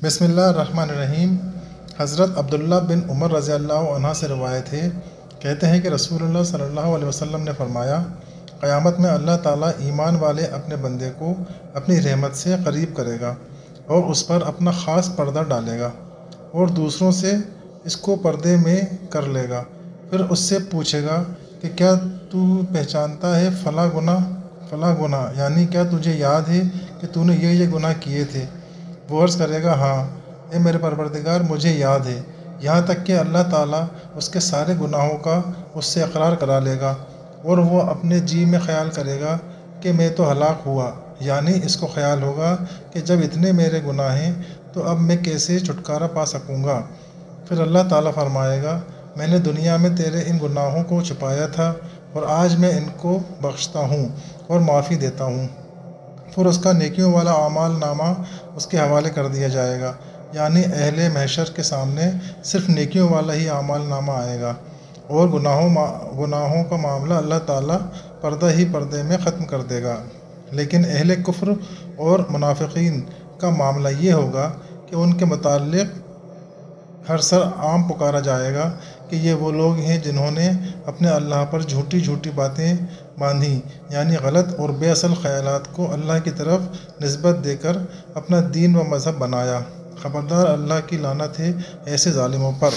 بسم اللہ الرحمن الرحیم۔ حضرت عبداللہ بن عمر رضی اللہ عنہ سے روایت ہے، کہتے ہیں کہ رسول اللہ صلی اللہ علیہ وسلم نے فرمایا، قیامت میں اللہ تعالیٰ ایمان والے اپنے بندے کو اپنی رحمت سے قریب کرے گا اور اس پر اپنا خاص پردہ ڈالے گا اور دوسروں سے اس کو پردے میں کر لے گا۔ پھر اس سے پوچھے گا کہ کیا تو پہچانتا ہے فلاں گناہ، یعنی کیا تجھے یاد ہے کہ تو نے یہ گناہ کیے تھے؟ وہ عرض کرے گا، ہاں اے میرے پروردگار، مجھے یاد ہے، یہاں تک کہ اللہ تعالیٰ اس کے سارے گناہوں کا اس سے اقرار کرا لے گا اور وہ اپنے جی میں خیال کرے گا کہ میں تو ہلاک ہوا، یعنی اس کو خیال ہوگا کہ جب اتنے میرے گناہ ہیں تو اب میں کیسے چھٹکارا پا سکوں گا۔ پھر اللہ تعالیٰ فرمائے گا، میں نے دنیا میں تیرے ان گناہوں کو چھپایا تھا اور آج میں ان کو بخشتا ہوں اور معافی دیتا ہوں۔ پھر اس کا نیکیوں والا اعمال نامہ اس کے حوالے کر دیا جائے گا، یعنی اہل محشر کے سامنے صرف نیکیوں والا ہی اعمال نامہ آئے گا اور گناہوں کا معاملہ اللہ تعالیٰ پردے میں ختم کر دے گا۔ لیکن اہل کفر اور منافقین کا معاملہ یہ ہوگا کہ ان کے متعلق ہر سر عام پکارا جائے گا کہ یہ وہ لوگ ہیں جنہوں نے اپنے اللہ پر جھوٹی باتیں باندھی، یعنی غلط اور بے اصل خیالات کو اللہ کی طرف نسبت دے کر اپنا دین و مذہب بنایا۔ خبردار، اللہ کی لعنت ہے ایسے ظالموں پر۔